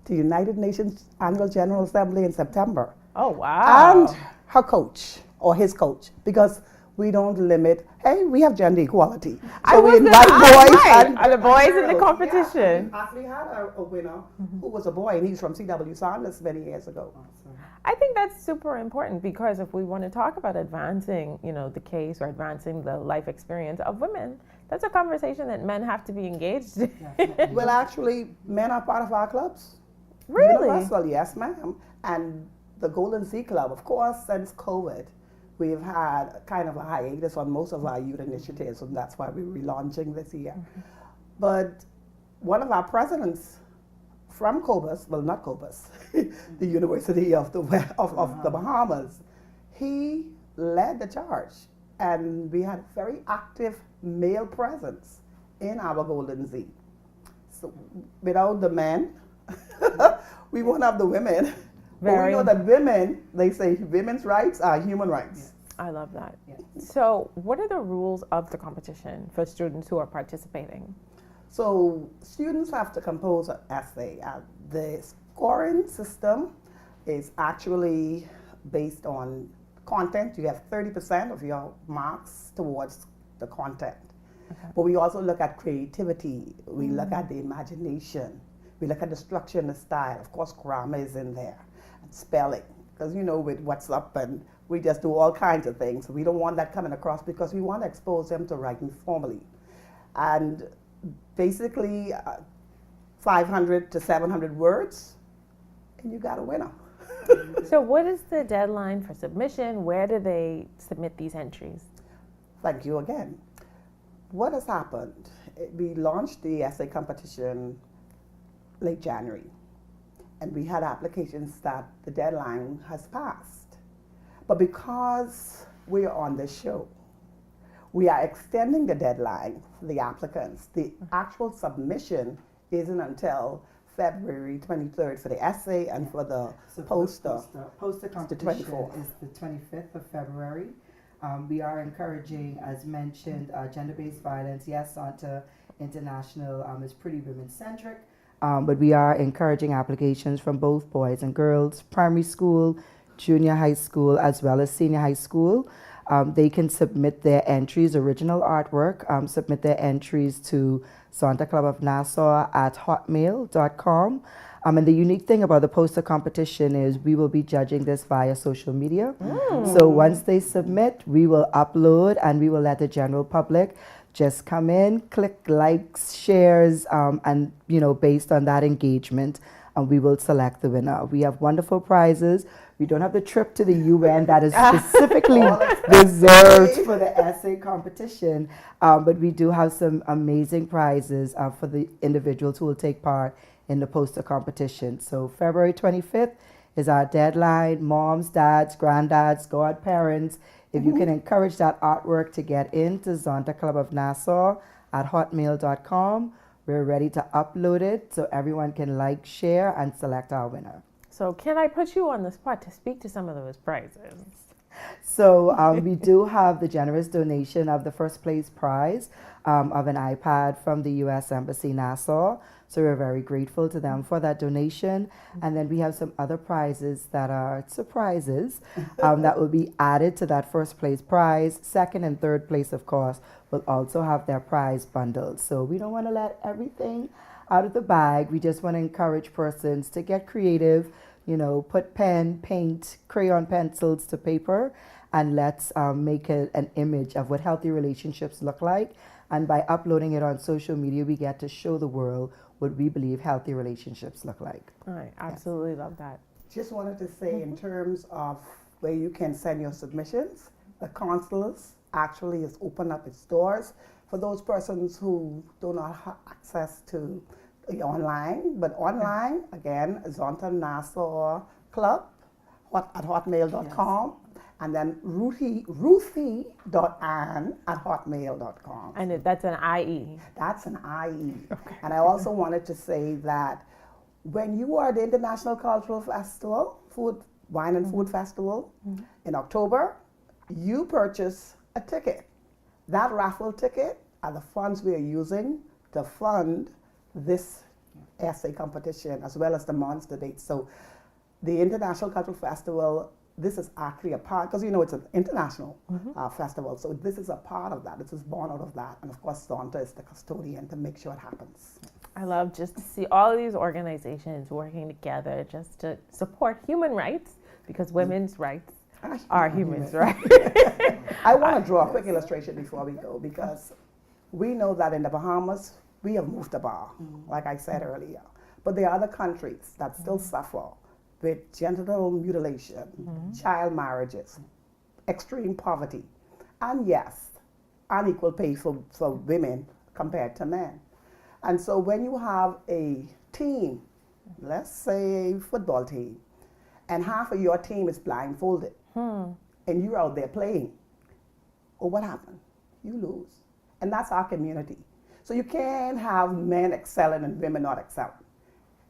to United Nations Annual General Assembly in September. Oh, wow. And her coach, or his coach, because we don't limit, hey, we have gender equality. So we invite boys and the boys in the competition. Yeah, we actually had a winner who was a boy, and he's from C.W. Saunders many years ago. I think that's super important, because if we want to talk about advancing, the case or advancing the life experience of women, that's a conversation that men have to be engaged in. Well, actually, men are part of our clubs. Really? Well, yes, ma'am. And the Golden Sea Club, of course, since COVID, we've had kind of a hiatus on most of our youth initiatives, and that's why we're relaunching this year. But one of our presidents from Cobus, well, not Cobus, the University of the Bahamas, he led the charge, and we had very active male presence in our Golden Sea. So without the men, we won't have the women. But we know that women, they say women's rights are human rights. I love that. So what are the rules of the competition for students who are participating? So students have to compose an essay. The scoring system is actually based on content. You have 30% of your marks towards the content. Okay. But we also look at creativity. We look at the imagination. We look at the structure and the style. Of course, grammar is in there, and spelling, because with what's up, and we just do all kinds of things. We don't want that coming across because we want to expose them to writing formally. And basically, 500 to 700 words, and you got a winner. So what is the deadline for submission? Where do they submit these entries? Thank you again. What has happened? We launched the essay competition late January, and we had applications that the deadline has passed. But because we are on this show, we are extending the deadline for the applicants. The actual submission isn't until February 23rd for the essay, and for the poster. Poster competition is the 25th of February. We are encouraging, as mentioned, gender-based violence. Yes, Zonta International is pretty women-centric, but we are encouraging applications from both boys and girls, primary school, junior high school, as well as senior high school. They can submit their entries, original artwork, submit their entries to Zonta Club of Nassau at hotmail.com. And the unique thing about the poster competition is we will be judging this via social media. So once they submit, we will upload, and we will let the general public just come in, click likes, shares, and based on that engagement, we will select the winner. We have wonderful prizes. We don't have the trip to the UN that is specifically reserved for the essay competition, but we do have some amazing prizes for the individuals who will take part in the poster competition. So February 25th is our deadline. Moms, dads, granddads, godparents, if you can encourage that artwork to get into Zonta Club of Nassau at hotmail.com, we're ready to upload it so everyone can like, share, and select our winner. So can I put you on the spot to speak to some of those prizes? So we do have the generous donation of the first place prize of an iPad from the U.S. Embassy Nassau. So we're very grateful to them for that donation. And then we have some other prizes that are surprises that will be added to that first place prize. Second and third place, of course, will also have their prize bundles. So we don't want to let everything out of the bag. We just want to encourage persons to get creative, put pen, paint, crayon pencils to paper, and let's make an image of what healthy relationships look like. And by uploading it on social media, we get to show the world what we believe healthy relationships look like. I absolutely love that. Just wanted to say, in terms of where you can send your submissions, the consulates actually has opened up its doors for those persons who do not have access to online. But online, again, Zonta Nassau Club at hotmail.com. And then ruthie.ann@hotmail.com. And that's an IE. That's an IE. Okay. And I also wanted to say that when you are at the International Cultural Festival, Wine and Food Festival, in October, you purchase a ticket. That raffle ticket are the funds we are using to fund this essay competition, as well as the monster dates. So the International Cultural Festival, this is actually a part, because it's an international festival, so this is a part of that. This is born out of that. And of course, Zonta is the custodian to make sure it happens. I love just to see all of these organizations working together just to support human rights, because women's rights are human rights. I want to draw a quick illustration before we go, because we know that in the Bahamas, we have moved the bar, like I said earlier. But there are other countries that still suffer with genital mutilation, child marriages, extreme poverty, and yes, unequal pay for women compared to men. And so when you have a team, let's say a football team, and half of your team is blindfolded, and you're out there playing, what happened? You lose. And that's our community. So you can't have men excelling and women not excelling.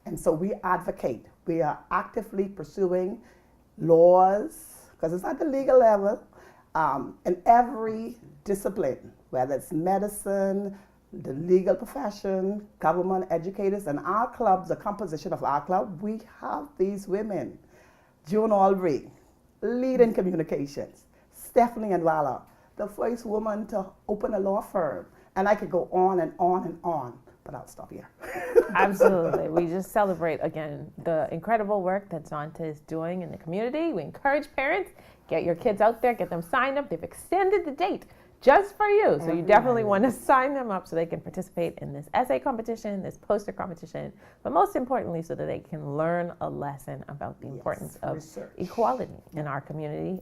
And so we advocate. We are actively pursuing laws, because it's at the legal level, in every discipline, whether it's medicine, the legal profession, government, educators, and our clubs, the composition of our club, we have these women. June Albury, lead in communications. Stephanie Anvala, the first woman to open a law firm. And I could go on and on and on. But I'll stop here. Absolutely. We just celebrate, again, the incredible work that Zonta is doing in the community. We encourage parents, get your kids out there, get them signed up. They've extended the date just for you. So you definitely want to sign them up so they can participate in this essay competition, this poster competition, but most importantly, so that they can learn a lesson about the importance of equality in our community.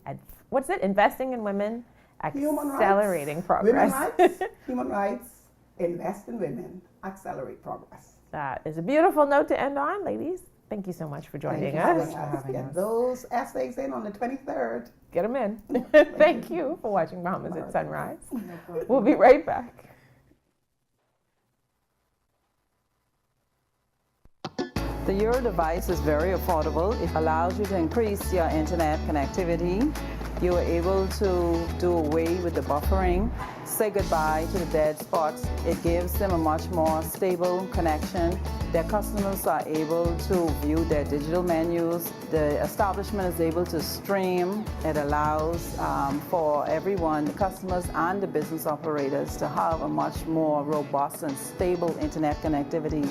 What's it? Investing in women, accelerating progress. Human rights, invest in women, accelerate progress. That is a beautiful note to end on, ladies. Thank you so much for joining us. Get those essays in on the 23rd. Get them in. Thank you for watching Bahamas at Sunrise. We'll be right back. The Euro device is very affordable. It allows you to increase your internet connectivity. You are able to do away with the buffering, say goodbye to the dead spots. It gives them a much more stable connection. Their customers are able to view their digital menus. The establishment is able to stream. It allows for everyone, the customers and the business operators, to have a much more robust and stable internet connectivity.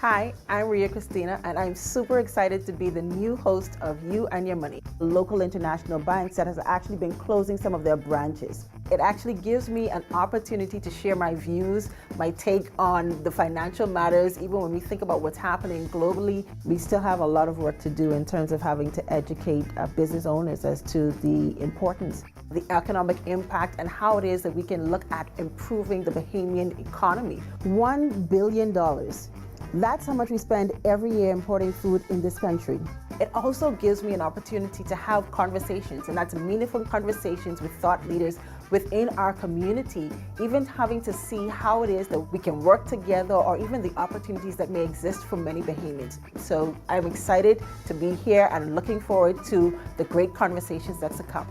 Hi, I'm Ria Christina, and I'm super excited to be the new host of You and Your Money, local international banks that has actually been closing some of their branches. It actually gives me an opportunity to share my views, my take on the financial matters. Even when we think about what's happening globally, we still have a lot of work to do in terms of having to educate business owners as to the importance, the economic impact, and how it is that we can look at improving the Bahamian economy. $1 billion. That's how much we spend every year importing food in this country. It also gives me an opportunity to have conversations, and that's meaningful conversations with thought leaders within our community, even having to see how it is that we can work together, or even the opportunities that may exist for many Bahamians. So I'm excited to be here and looking forward to the great conversations that's to come.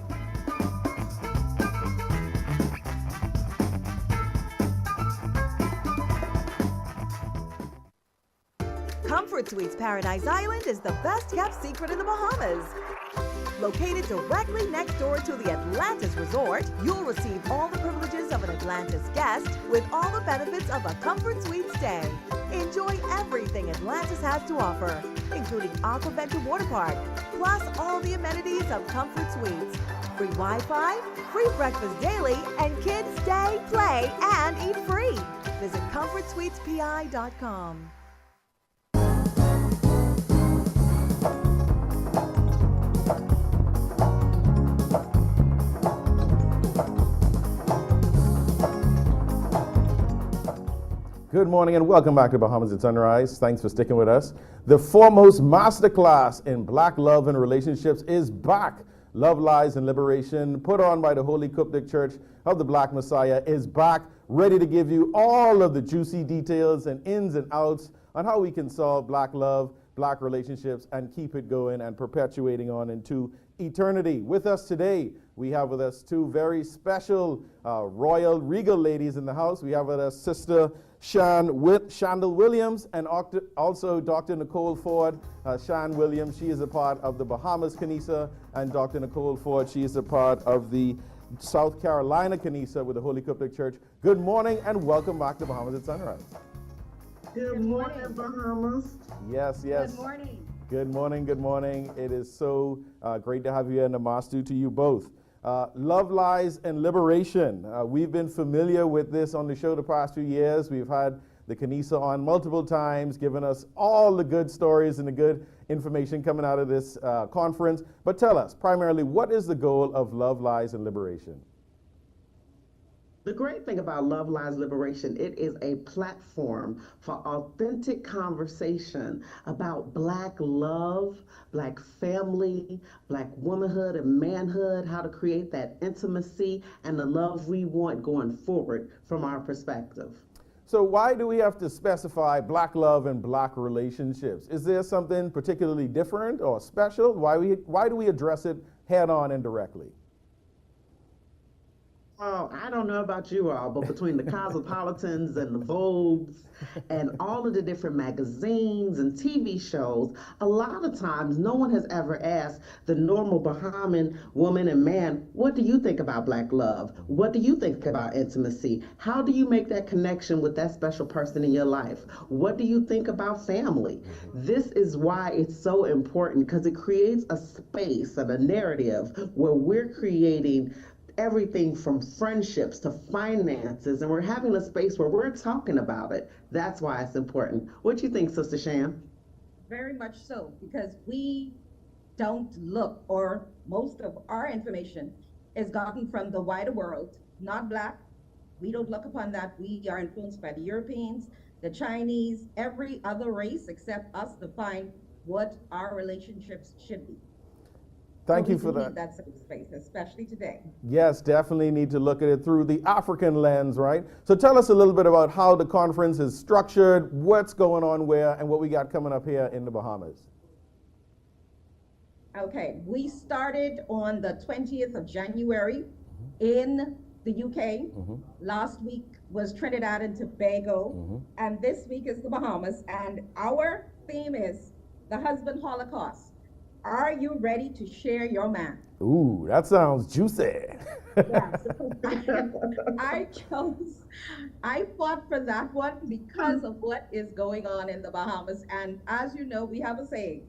Comfort Suites Paradise Island is the best kept secret in the Bahamas. Located directly next door to the Atlantis Resort, you'll receive all the privileges of an Atlantis guest with all the benefits of a Comfort Suite stay. Enjoy everything Atlantis has to offer, including Aquaventure Water Park, plus all the amenities of Comfort Suites. Free Wi-Fi, free breakfast daily, and kids stay, play, and eat free. Visit ComfortSuitesPI.com. Good morning and welcome back to Bahamas at Sunrise. Thanks for sticking with us. The foremost masterclass in Black love and relationships is back. Love, Lies, and Liberation, put on by the Holy Coptic Church of the Black Messiah, is back, ready to give you all of the juicy details and ins and outs on how we can solve Black love, Black relationships, and keep it going and perpetuating on into eternity. With us today, we have with us two very special royal regal ladies in the house. We have with us Sister Shandell Williams and also Dr. Nicole Ford. Shan Williams, she is a part of the Bahamas Kanisa, and Dr. Nicole Ford, she is a part of the South Carolina Kanisa with the Holy Coptic Church. Good morning and welcome back to Bahamas at Sunrise. Good morning, Bahamas. Yes, yes. Good morning. Good morning, good morning. It is so great to have you, and namastu to you both. Love, Lies, and Liberation. We've been familiar with this on the show the past few years. We've had the Kanisa on multiple times, giving us all the good stories and the good information coming out of this conference. But tell us, primarily, what is the goal of Love, Lies, and Liberation? The great thing about Love, Lies, Liberation, it is a platform for authentic conversation about Black love, Black family, Black womanhood and manhood, how to create that intimacy and the love we want going forward from our perspective. So why do we have to specify Black love and Black relationships? Is there something particularly different or special? Why do we address it head on and directly? Oh, I don't know about you all, but between the Cosmopolitans and the Vogues and all of the different magazines and TV shows, a lot of times no one has ever asked the normal Bahamian woman and man, what do you think about Black love? What do you think about intimacy? How do you make that connection with that special person in your life? What do you think about family? This is why it's so important, because it creates a space and a narrative where we're creating everything from friendships to finances, and we're having a space where we're talking about it. That's why it's important. What do you think, Sister Sham? Very much so, because we don't look, or most of our information is gotten from the wider world, not Black. We don't look upon that. We are influenced by the Europeans, the Chinese, every other race except us to find what our relationships should be. Thank you We for do that. need that safe space, especially today. Yes, definitely need to look at it through the African lens, right? So tell us a little bit about how the conference is structured, what's going on where, and what we got coming up here in the Bahamas. Okay, we started on the 20th of January in the UK. Last week was Trinidad and Tobago, and this week is the Bahamas. And our theme is the husband Holocaust. Are you ready to share your man? Ooh, that sounds juicy. I fought for that one because of what is going on in the Bahamas. And as you know, we have a saying,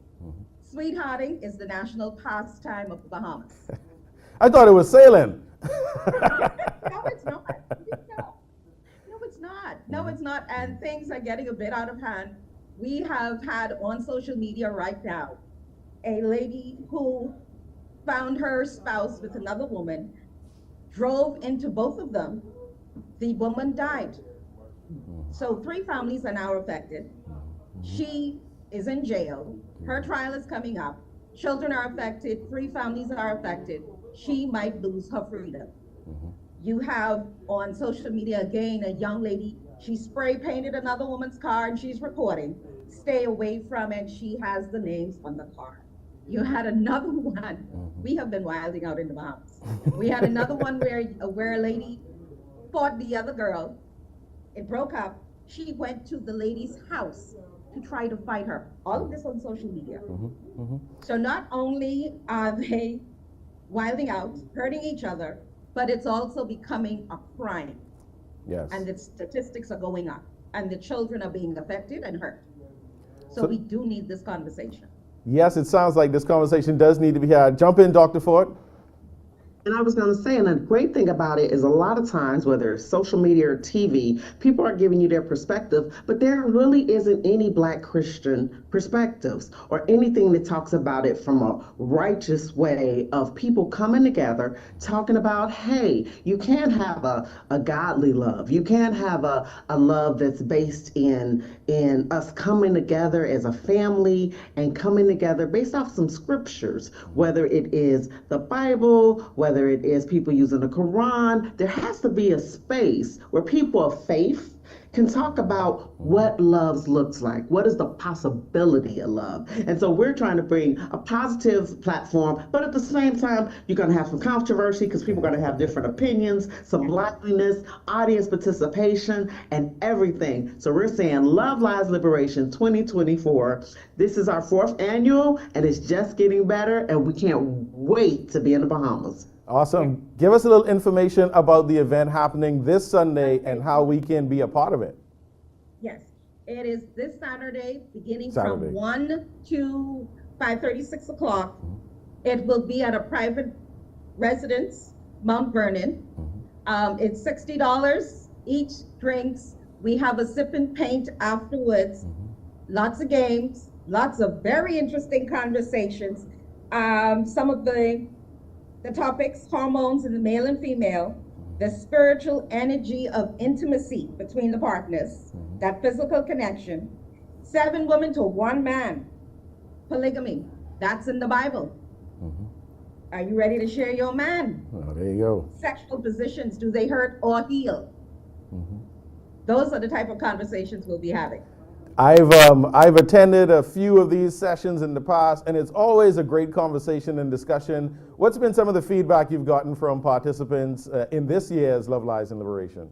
sweethearting is the national pastime of the Bahamas. I thought it was sailing. No, it's not. No, it's not. No, it's not. And things are getting a bit out of hand. We have had on social media right now a lady who found her spouse with another woman, drove into both of them. The woman died. So 3 families are now affected. She is in jail. Her trial is coming up. Children are affected. 3 families are affected. She might lose her freedom. You have on social media again a young lady, she spray painted another woman's car and she's recording. Stay away from it. She has the names on the car. You had another one. We have been wilding out in the Bahamas. We had another one where a lady fought the other girl. It broke up. She went to the lady's house to try to fight her. All of this on social media. So not only are they wilding out, hurting each other, but it's also becoming a crime. Yes. And the statistics are going up, and the children are being affected and hurt. So we do need this conversation. Yes, it sounds like this conversation does need to be had. Jump in, Dr. Ford. And I was going to say, and the great thing about it is a lot of times, whether it's social media or TV, people are giving you their perspective, but there really isn't any Black Christian perspectives or anything that talks about it from a righteous way of people coming together, talking about, hey, you can't have a godly love. You can't have a love that's based in us coming together as a family and coming together based off some scriptures, whether it is the Bible, whether it is people using the Quran. There has to be a space where people of faith can talk about what love looks like. What is the possibility of love? And so we're trying to bring a positive platform, but at the same time, you're going to have some controversy because people are going to have different opinions, some liveliness, audience participation, and everything. So we're saying Love Lies Liberation 2024. This is our 4th annual, and it's just getting better, and we can't wait to be in the Bahamas. Awesome. Give us a little information about the event happening this Sunday and how we can be a part of it. Yes, it is this Saturday, beginning from 1 to 5:30, 6 o'clock. It will be at a private residence, Mount Vernon. It's $60 each drinks. We have a sip and paint afterwards. Lots of games, lots of very interesting conversations. Some of the topics, hormones in the male and female, the spiritual energy of intimacy between the partners, that physical connection, 7 women to 1 man, polygamy, that's in the Bible. Are you ready to share your man? Oh, there you go. Sexual positions, do they hurt or heal? Those are the type of conversations we'll be having. I've attended a few of these sessions in the past, and it's always a great conversation and discussion. What's been some of the feedback you've gotten from participants in this year's Love, Lies, and Liberation?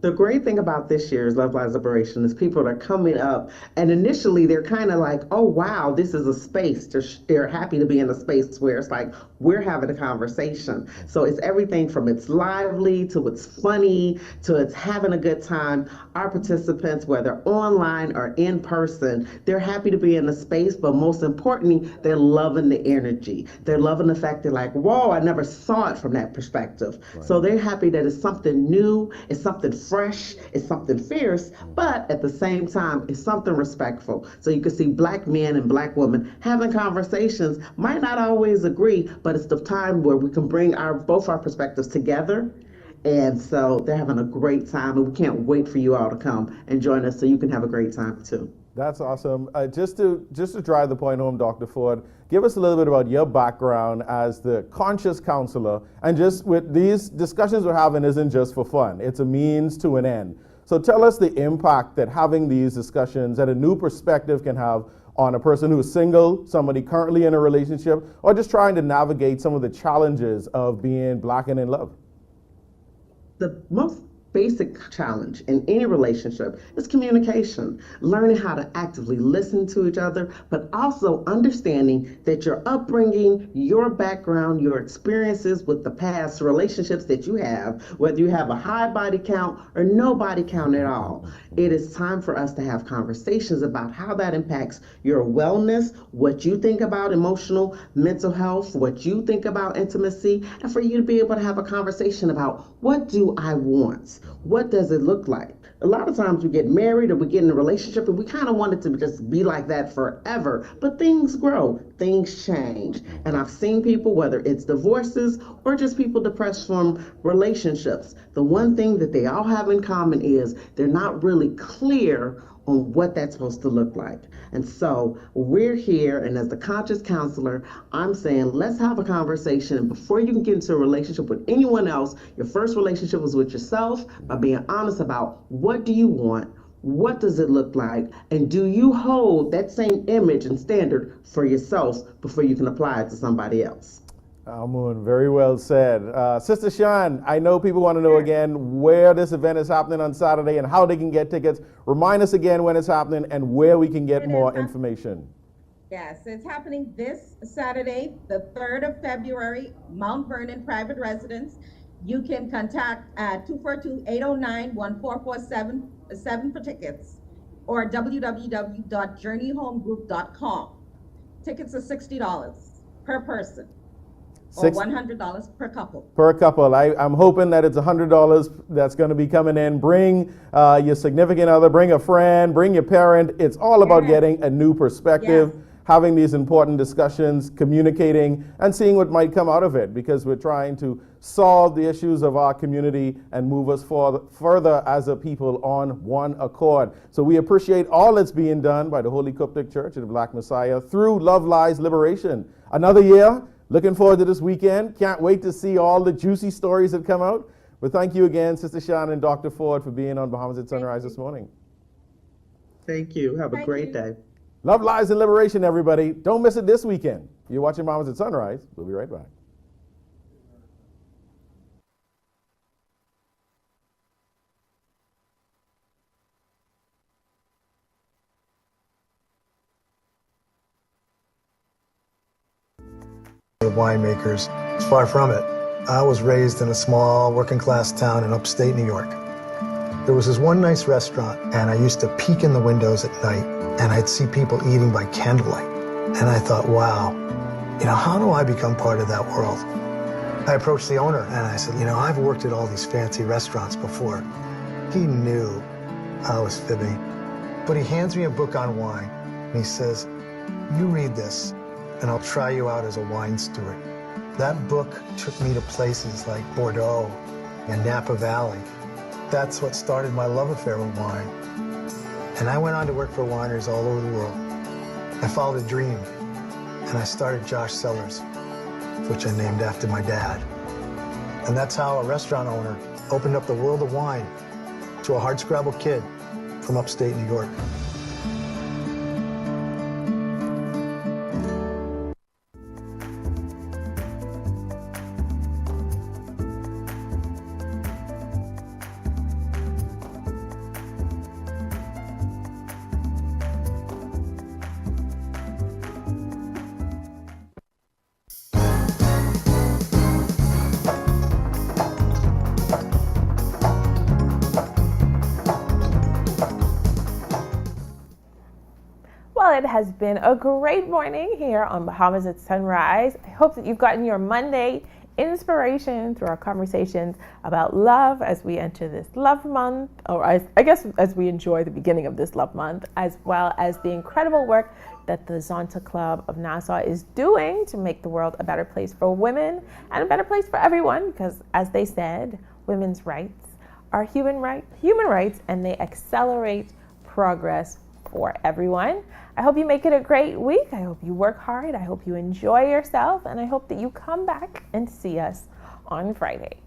The great thing about this year's Love, Lies, Liberation is people are coming up, and initially they're kind of like, oh, wow, this is a space. They're happy to be in a space where it's like, we're having a conversation. So it's everything from it's lively to it's funny to it's having a good time. Our participants, whether online or in person, they're happy to be in a space, but most importantly, they're loving the energy. They're loving the fact they're like, whoa, I never saw it from that perspective. Right. So they're happy that it's something new, it's something fresh, it's something fierce, but at the same time, it's something respectful. So you can see Black men and Black women having conversations, might not always agree, but it's the time where we can bring both our perspectives together. And so they're having a great time, and we can't wait for you all to come and join us so you can have a great time too. That's awesome. Just to drive the point home, Dr. Ford, give us a little bit about your background as the conscious counselor. And just with these discussions we're having isn't just for fun. It's a means to an end. So tell us the impact that having these discussions at a new perspective can have on a person who is single, somebody currently in a relationship, or just trying to navigate some of the challenges of being Black and in love. The most basic challenge in any relationship is communication, learning how to actively listen to each other, but also understanding that your upbringing, your background, your experiences with the past relationships that you have, whether you have a high body count or no body count at all, it is time for us to have conversations about how that impacts your wellness, what you think about emotional, mental health, what you think about intimacy, and for you to be able to have a conversation about what do I want? What does it look like? A lot of times we get married or we get in a relationship and we kind of want it to just be like that forever, but things grow, things change. And I've seen people, whether it's divorces or just people depressed from relationships, the one thing that they all have in common is they're not really clear on what that's supposed to look like. And so we're here, and as the conscious counselor, I'm saying let's have a conversation. And before you can get into a relationship with anyone else, your first relationship was with yourself, by being honest about what do you want, what does it look like, and do you hold that same image and standard for yourself before you can apply it to somebody else? Almoon, very well said. Sister Sean, I know people want to know again where this event is happening on Saturday and how they can get tickets. Remind us again when it's happening and where we can get more information. Yes, it's happening this Saturday, the 3rd of February, Mount Vernon Private Residence. You can contact at 242-809-1447 for tickets, or www.journeyhomegroup.com. Tickets are $60 per person. Or $100 per couple. Per couple. I'm hoping that it's $100 that's going to be coming in. Bring your significant other, bring a friend, bring your parent. It's all about getting a new perspective, having these important discussions, communicating, and seeing what might come out of it, because we're trying to solve the issues of our community and move us further as a people on one accord. So we appreciate all that's being done by the Holy Coptic Church and the Black Messiah through Love, Lies, Liberation. Another year. Looking forward to this weekend. Can't wait to see all the juicy stories that come out. But thank you again, Sister Sean and Dr. Ford, for being on Bahamas at Sunrise this morning. Thank you. Have a great day. Love, Lies, and Liberation, everybody. Don't miss it this weekend. You're watching Bahamas at Sunrise. We'll be right back. Of winemakers. It's far from it. I was raised in a small working class town in upstate New York. There was this one nice restaurant, and I used to peek in the windows at night, and I'd see people eating by candlelight. And I thought, wow, how do I become part of that world? I approached the owner and I said, I've worked at all these fancy restaurants before. He knew I was fibbing, but he hands me a book on wine, and he says, you read this, and I'll try you out as a wine steward. That book took me to places like Bordeaux and Napa Valley. That's what started my love affair with wine. And I went on to work for wineries all over the world. I followed a dream, and I started Josh Cellars, which I named after my dad. And that's how a restaurant owner opened up the world of wine to a hardscrabble kid from upstate New York. Well, it has been a great morning here on Bahamas at Sunrise. I hope that you've gotten your Monday inspiration through our conversations about love as we enter this love month, or I guess as we enjoy the beginning of this love month, as well as the incredible work that the Zonta Club of Nassau is doing to make the world a better place for women and a better place for everyone, because as they said, women's rights are human rights, and they accelerate progress for everyone. I hope you make it a great week. I hope you work hard. I hope you enjoy yourself. And I hope that you come back and see us on Friday.